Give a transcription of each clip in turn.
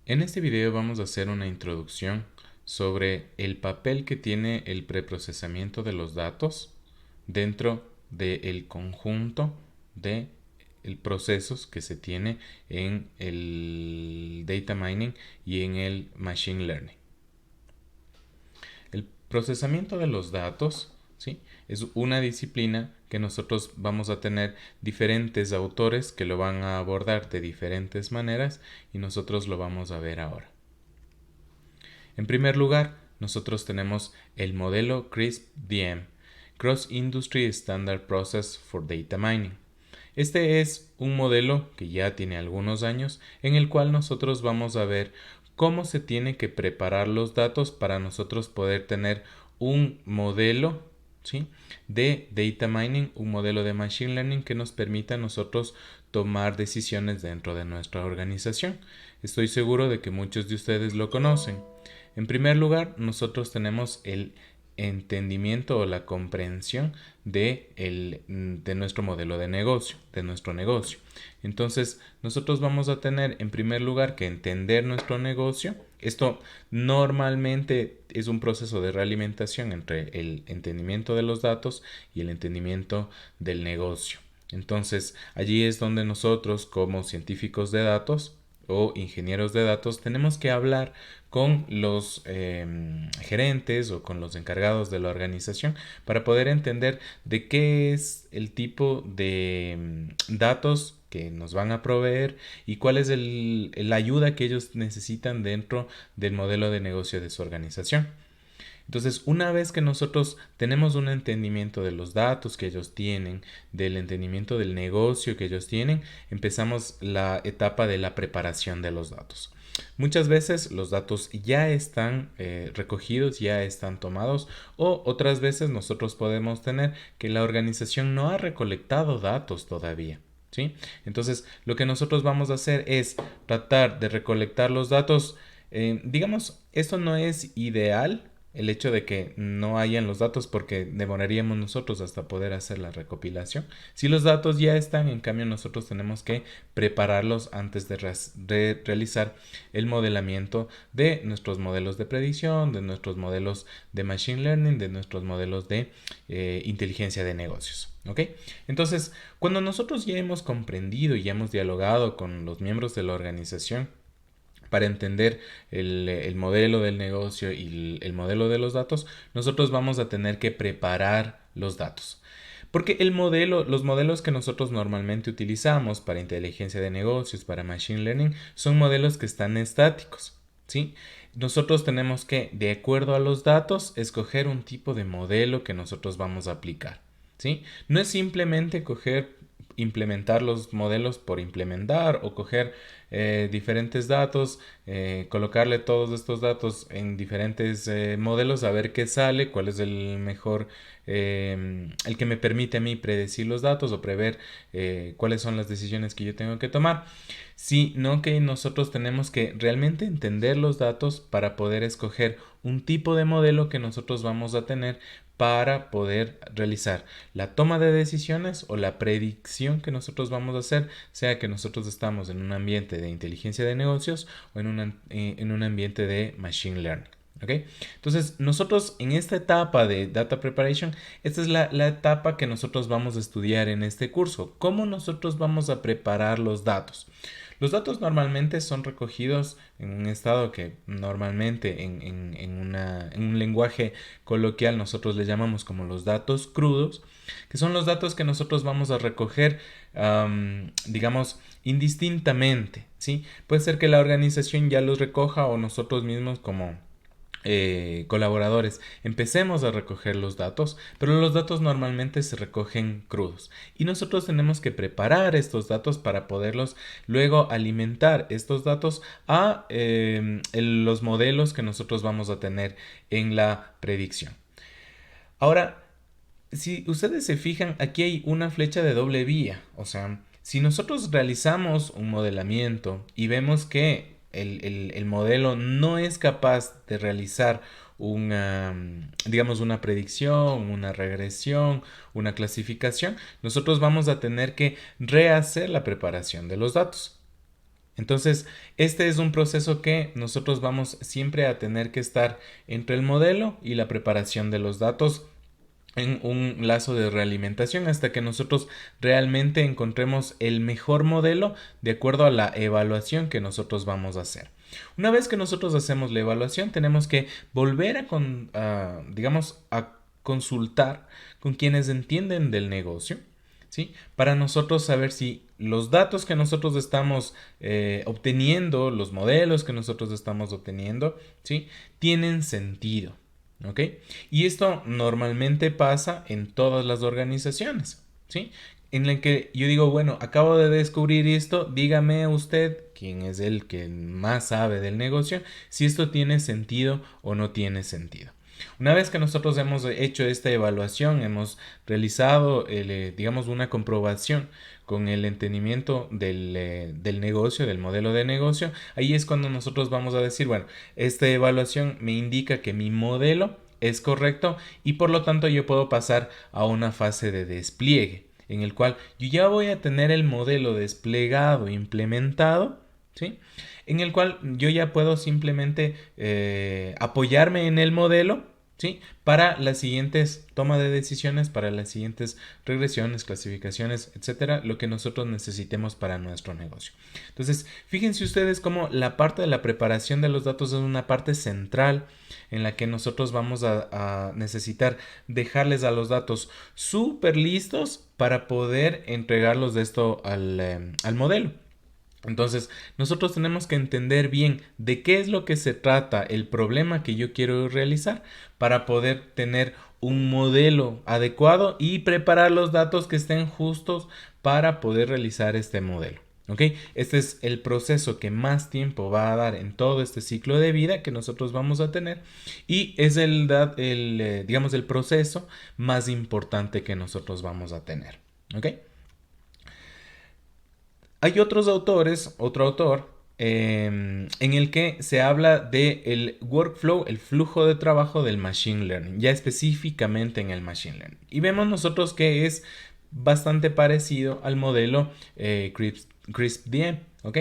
En este video vamos a hacer una introducción sobre el papel que tiene el preprocesamiento de los datos dentro del conjunto de procesos que se tiene en el data mining y en el machine learning. El procesamiento de los datos, ¿sí?, es una disciplina que nosotros vamos a tener diferentes autores que lo van a abordar de diferentes maneras y nosotros lo vamos a ver ahora. En primer lugar, nosotros tenemos el modelo CRISP-DM, Cross Industry Standard Process for Data Mining. Este es un modelo que ya tiene algunos años en el cual nosotros vamos a ver cómo se tiene que preparar los datos para nosotros poder tener un modelo, ¿sí?, de data mining, un modelo de machine learning que nos permita a nosotros tomar decisiones dentro de nuestra organización. Estoy seguro de que muchos de ustedes lo conocen. En primer lugar, nosotros tenemos el entendimiento o la comprensión de nuestro modelo de negocio, de nuestro negocio. Entonces, nosotros vamos a tener en primer lugar que entender nuestro negocio. Esto normalmente es un proceso de realimentación entre el entendimiento de los datos y el entendimiento del negocio. Entonces, allí es donde nosotros como científicos de datos o ingenieros de datos tenemos que hablar con los gerentes o con los encargados de la organización para poder entender de qué es el tipo de datos que nos van a proveer y cuál es la ayuda que ellos necesitan dentro del modelo de negocio de su organización. Entonces, una vez que nosotros tenemos un entendimiento de los datos que ellos tienen, del entendimiento del negocio que ellos tienen, empezamos la etapa de la preparación de los datos. Muchas veces los datos ya están recogidos, ya están tomados, o otras veces nosotros podemos tener que la organización no ha recolectado datos todavía, ¿sí? Entonces, lo que nosotros vamos a hacer es tratar de recolectar los datos. Digamos, esto no es ideal, el hecho de que no hayan los datos, porque demoraríamos nosotros hasta poder hacer la recopilación. Si los datos ya están, en cambio nosotros tenemos que prepararlos antes de realizar el modelamiento de nuestros modelos de predicción, de nuestros modelos de machine learning, de nuestros modelos de inteligencia de negocios. ¿Ok? Entonces, cuando nosotros ya hemos comprendido y ya hemos dialogado con los miembros de la organización para entender el modelo del negocio y el modelo de los datos, nosotros vamos a tener que preparar los datos. Porque los modelos que nosotros normalmente utilizamos para inteligencia de negocios, para machine learning, son modelos que están estáticos, ¿sí? Nosotros tenemos que, de acuerdo a los datos, escoger un tipo de modelo que nosotros vamos a aplicar, ¿sí? No es simplemente implementar los modelos por implementar o coger diferentes datos, colocarle todos estos datos en diferentes modelos a ver qué sale, cuál es el mejor, el que me permite a mí predecir los datos o prever cuáles son las decisiones que yo tengo que tomar, sino que nosotros tenemos que realmente entender los datos para poder escoger un tipo de modelo que nosotros vamos a tener para poder realizar la toma de decisiones o la predicción que nosotros vamos a hacer, sea que nosotros estamos en un ambiente de inteligencia de negocios o en un ambiente de machine learning. ¿Okay? Entonces, nosotros en esta etapa de Data Preparation, esta es la etapa que nosotros vamos a estudiar en este curso. ¿Cómo nosotros vamos a preparar los datos? Los datos normalmente son recogidos en un estado que normalmente en un lenguaje coloquial nosotros le llamamos como los datos crudos, que son los datos que nosotros vamos a recoger, digamos, indistintamente, ¿sí? Puede ser que la organización ya los recoja o nosotros mismos como colaboradores empecemos a recoger los datos, pero los datos normalmente se recogen crudos y nosotros tenemos que preparar estos datos para poderlos luego alimentar estos datos a los modelos que nosotros vamos a tener en la predicción. Ahora, si ustedes se fijan, aquí hay una flecha de doble vía, o sea, si nosotros realizamos un modelamiento y vemos que el modelo no es capaz de realizar digamos, una predicción, una regresión, una clasificación, nosotros vamos a tener que rehacer la preparación de los datos. Entonces, este es un proceso que nosotros vamos siempre a tener que estar entre el modelo y la preparación de los datos en un lazo de realimentación hasta que nosotros realmente encontremos el mejor modelo de acuerdo a la evaluación que nosotros vamos a hacer. Una vez que nosotros hacemos la evaluación, tenemos que volver digamos, a consultar con quienes entienden del negocio, ¿sí? Para nosotros saber si los datos que nosotros estamos obteniendo, los modelos que nosotros estamos obteniendo, ¿sí? Tienen sentido. ¿Ok? Y esto normalmente pasa en todas las organizaciones, ¿sí? En la que yo digo, bueno, acabo de descubrir esto, dígame usted, quién es el que más sabe del negocio, si esto tiene sentido o no tiene sentido. Una vez que nosotros hemos hecho esta evaluación, hemos realizado, digamos, una comprobación con el entendimiento del negocio, del modelo de negocio, ahí es cuando nosotros vamos a decir, bueno, esta evaluación me indica que mi modelo es correcto y por lo tanto yo puedo pasar a una fase de despliegue en el cual yo ya voy a tener el modelo desplegado, implementado, ¿sí? En el cual yo ya puedo simplemente apoyarme en el modelo, ¿sí? Para las siguientes toma de decisiones, para las siguientes regresiones, clasificaciones, etcétera, lo que nosotros necesitemos para nuestro negocio. Entonces, fíjense ustedes cómo la parte de la preparación de los datos es una parte central en la que nosotros vamos a necesitar dejarles a los datos súper listos para poder entregarlos de esto al modelo. Entonces, nosotros tenemos que entender bien de qué es lo que se trata el problema que yo quiero realizar para poder tener un modelo adecuado y preparar los datos que estén justos para poder realizar este modelo. ¿Ok? Este es el proceso que más tiempo va a dar en todo este ciclo de vida que nosotros vamos a tener y es digamos, el proceso más importante que nosotros vamos a tener. ¿Ok? Hay otros autores, otro autor, en el que se habla de el workflow, el flujo de trabajo del machine learning, ya específicamente en el machine learning. Y vemos nosotros que es bastante parecido al modelo CRISP-DM, ¿ok?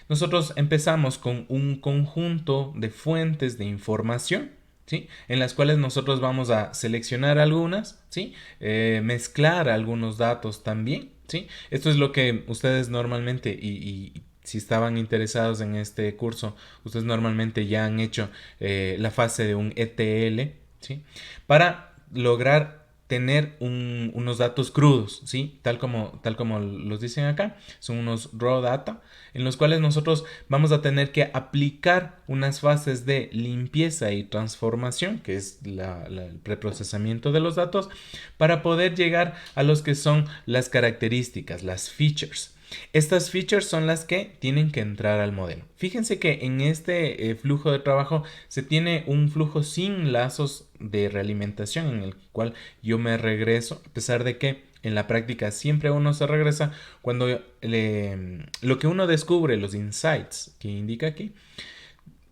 Nosotros empezamos con un conjunto de fuentes de información, ¿sí? En las cuales nosotros vamos a seleccionar algunas, ¿sí? Mezclar algunos datos también, ¿sí? Esto es lo que ustedes normalmente, y si estaban interesados en este curso, ustedes normalmente ya han hecho la fase de un ETL, ¿sí? Para lograr tener unos datos crudos, ¿sí? Tal como los dicen acá, son unos raw data en los cuales nosotros vamos a tener que aplicar unas fases de limpieza y transformación, que es el preprocesamiento de los datos, para poder llegar a los que son las características, las features. Estas features son las que tienen que entrar al modelo. Fíjense que en este flujo de trabajo se tiene un flujo sin lazos de realimentación en el cual yo me regreso, a pesar de que en la práctica siempre uno se regresa cuando lo que uno descubre, los insights que indica aquí,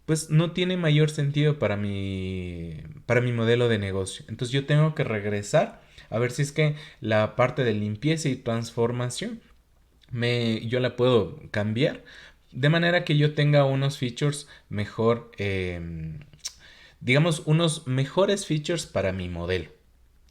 pues no tiene mayor sentido para mi modelo de negocio. Entonces yo tengo que regresar a ver si es que la parte de limpieza y transformación yo la puedo cambiar de manera que yo tenga unos features mejor, digamos, unos mejores features para mi modelo.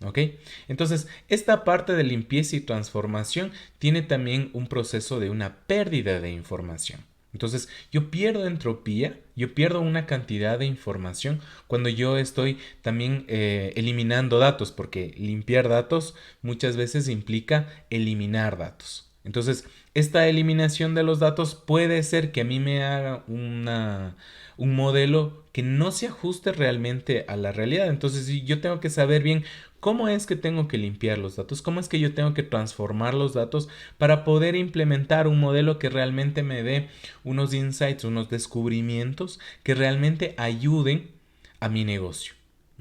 ¿Ok? Entonces, esta parte de limpieza y transformación tiene también un proceso de una pérdida de información. Entonces, yo pierdo entropía, yo pierdo una cantidad de información cuando yo estoy también eliminando datos, porque limpiar datos muchas veces implica eliminar datos. Entonces, esta eliminación de los datos puede ser que a mí me haga un modelo que no se ajuste realmente a la realidad. Entonces, yo tengo que saber bien cómo es que tengo que limpiar los datos, cómo es que yo tengo que transformar los datos para poder implementar un modelo que realmente me dé unos insights, unos descubrimientos que realmente ayuden a mi negocio.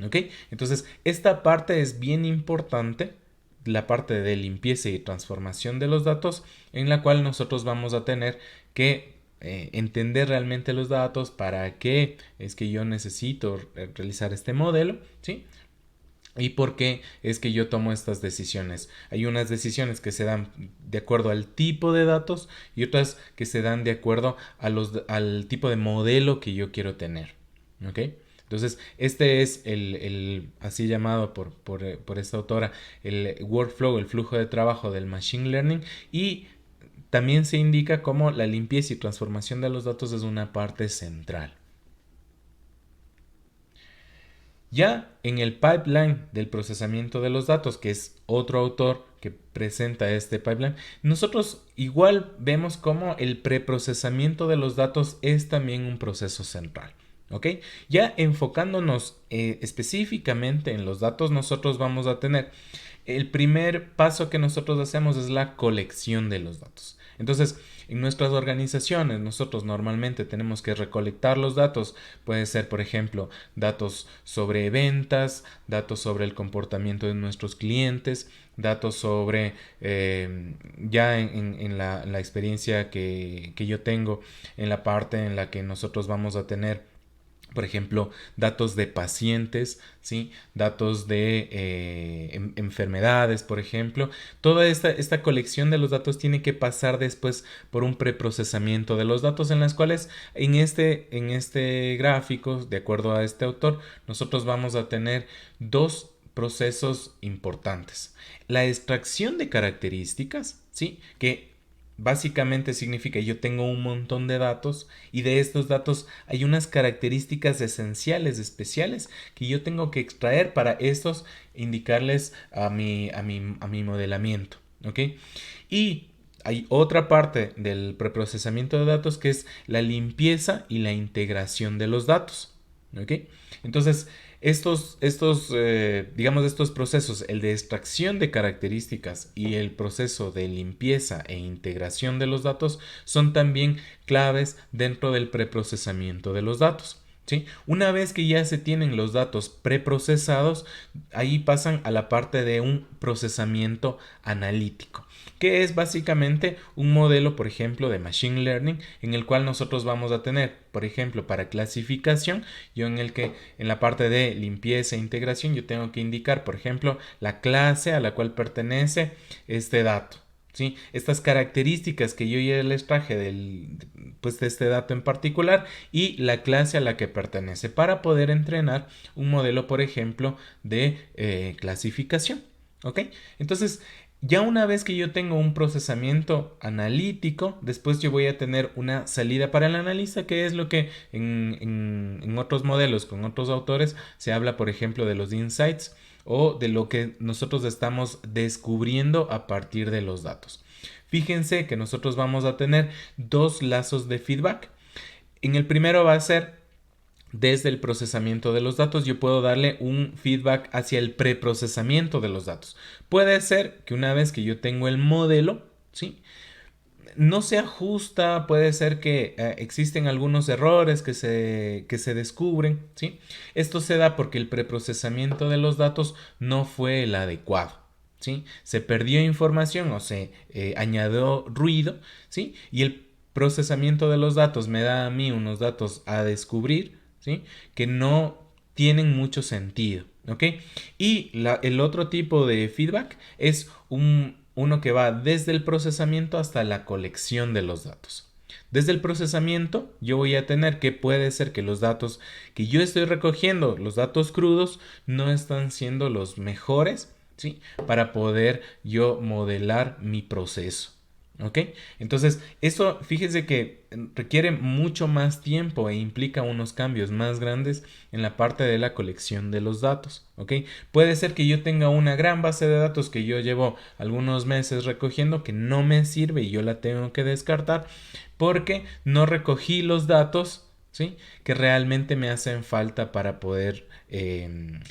¿Ok? Entonces, esta parte es bien importante, la parte de limpieza y transformación de los datos, en la cual nosotros vamos a tener que entender realmente los datos, para qué es que yo necesito realizar este modelo, ¿sí? ¿Y por qué es que yo tomo estas decisiones? Hay unas decisiones que se dan de acuerdo al tipo de datos y otras que se dan de acuerdo a al tipo de modelo que yo quiero tener. ¿Ok? Entonces, este es así llamado por esta autora, el workflow, el flujo de trabajo del Machine Learning, y también se indica cómo la limpieza y transformación de los datos es una parte central. Ya en el pipeline del procesamiento de los datos, que es otro autor que presenta este pipeline, nosotros igual vemos cómo el preprocesamiento de los datos es también un proceso central. ¿Ok? Ya enfocándonos específicamente en los datos, nosotros vamos a tener el primer paso que nosotros hacemos es la colección de los datos. Entonces, en nuestras organizaciones, nosotros normalmente tenemos que recolectar los datos. Puede ser, por ejemplo, datos sobre ventas, datos sobre el comportamiento de nuestros clientes, datos sobre, ya en la experiencia que yo tengo, en la parte en la que nosotros vamos a tener, por ejemplo, datos de pacientes, ¿sí? Datos de enfermedades, por ejemplo. Toda esta colección de los datos tiene que pasar después por un preprocesamiento de los datos, en las cuales en este gráfico, de acuerdo a este autor, nosotros vamos a tener dos procesos importantes. La extracción de características, ¿sí? Que básicamente significa yo tengo un montón de datos y de estos datos hay unas características esenciales, especiales, que yo tengo que extraer para estos indicarles a mi modelamiento. ¿Ok? Y hay otra parte del preprocesamiento de datos que es la limpieza y la integración de los datos. ¿Ok? Entonces, digamos, estos procesos, el de extracción de características y el proceso de limpieza e integración de los datos, son también claves dentro del preprocesamiento de los datos. ¿Sí? Una vez que ya se tienen los datos preprocesados, ahí pasan a la parte de un procesamiento analítico, que es básicamente un modelo, por ejemplo, de Machine Learning, en el cual nosotros vamos a tener, por ejemplo, para clasificación, yo en el que en la parte de limpieza e integración, yo tengo que indicar, por ejemplo, la clase a la cual pertenece este dato. ¿Sí? Estas características que yo ya les traje pues, de este dato en particular y la clase a la que pertenece para poder entrenar un modelo, por ejemplo, de clasificación. ¿Ok? Entonces, ya una vez que yo tengo un procesamiento analítico, después yo voy a tener una salida para el analista, que es lo que en otros modelos, con otros autores, se habla, por ejemplo, de los insights o de lo que nosotros estamos descubriendo a partir de los datos. Fíjense que nosotros vamos a tener dos lazos de feedback. En el primero va a ser desde el procesamiento de los datos. Yo puedo darle un feedback hacia el preprocesamiento de los datos. Puede ser que una vez que yo tengo el modelo, ¿sí?, no se ajusta, puede ser que existen algunos errores que se descubren, ¿sí? Esto se da porque el preprocesamiento de los datos no fue el adecuado, ¿sí? Se perdió información o se añadió ruido, ¿sí? Y el procesamiento de los datos me da a mí unos datos a descubrir, ¿sí?, que no tienen mucho sentido, ¿ok? Y el otro tipo de feedback es uno que va desde el procesamiento hasta la colección de los datos. Desde el procesamiento yo voy a tener que puede ser que los datos que yo estoy recogiendo, los datos crudos, no están siendo los mejores, ¿sí?, para poder yo modelar mi proceso. ¿Ok? Entonces, eso fíjese que requiere mucho más tiempo e implica unos cambios más grandes en la parte de la colección de los datos. ¿Ok? Puede ser que yo tenga una gran base de datos que yo llevo algunos meses recogiendo que no me sirve y yo la tengo que descartar porque no recogí los datos, ¿sí?, que realmente me hacen falta para poder,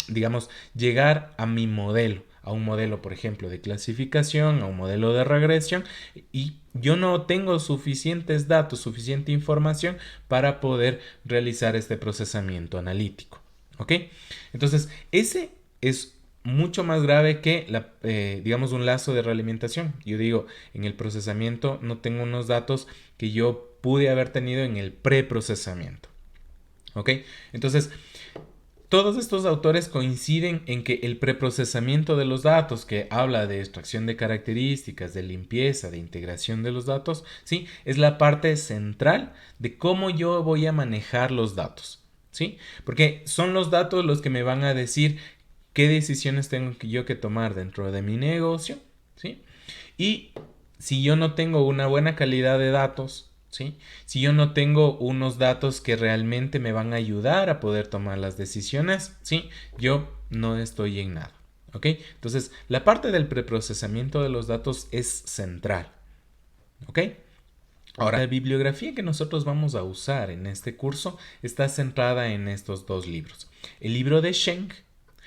digamos, llegar a mi modelo, a un modelo, por ejemplo, de clasificación, a un modelo de regresión, y yo no tengo suficientes datos, suficiente información para poder realizar este procesamiento analítico. ¿Ok? Entonces, ese es mucho más grave que digamos, un lazo de realimentación. Yo digo, en el procesamiento no tengo unos datos que yo pude haber tenido en el preprocesamiento. ¿Ok? Entonces, Todos estos autores coinciden en que el preprocesamiento de los datos, que habla de extracción de características, de limpieza, de integración de los datos, ¿sí? Es la parte central de cómo yo voy a manejar los datos, ¿sí? Porque son los datos los que me van a decir qué decisiones tengo yo que tomar dentro de mi negocio, ¿sí? Y si yo no tengo una buena calidad de datos, ¿sí? Si yo no tengo unos datos que realmente me van a ayudar a poder tomar las decisiones, ¿sí? Yo no estoy en nada, ¿ok? Entonces, la parte del preprocesamiento de los datos es central, ¿ok? Ahora, la bibliografía que nosotros vamos a usar en este curso está centrada en estos dos libros. El libro de Schenck,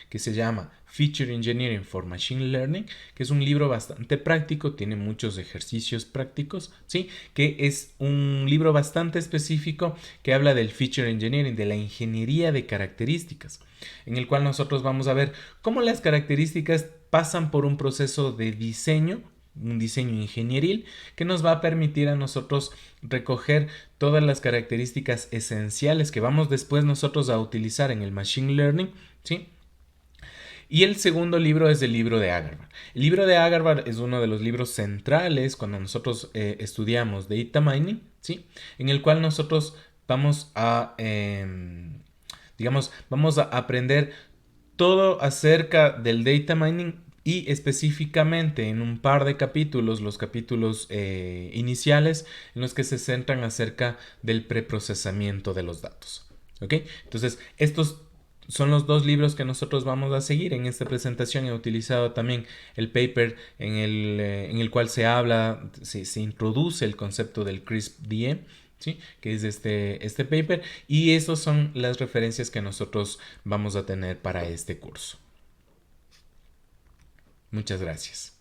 que se llama Feature Engineering for Machine Learning, que es un libro bastante práctico, tiene muchos ejercicios prácticos, ¿sí? Que es un libro bastante específico que habla del Feature Engineering, de la ingeniería de características, en el cual nosotros vamos a ver cómo las características pasan por un proceso de diseño, un diseño ingenieril que nos va a permitir a nosotros recoger todas las características esenciales que vamos después nosotros a utilizar en el Machine Learning, ¿sí? Y el segundo libro es el libro de Agarwal. El libro de Agarwal es uno de los libros centrales cuando nosotros estudiamos Data Mining, ¿sí? En el cual nosotros vamos a, vamos a aprender todo acerca del Data Mining y específicamente en un par de capítulos, los capítulos iniciales, en los que se centran acerca del preprocesamiento de los datos. ¿Ok? Entonces, estos son los dos libros que nosotros vamos a seguir. En esta presentación he utilizado también el paper en el cual se habla, se introduce el concepto del CRISP-DM, ¿sí? Que es este paper, y esas son las referencias que nosotros vamos a tener para este curso. Muchas gracias.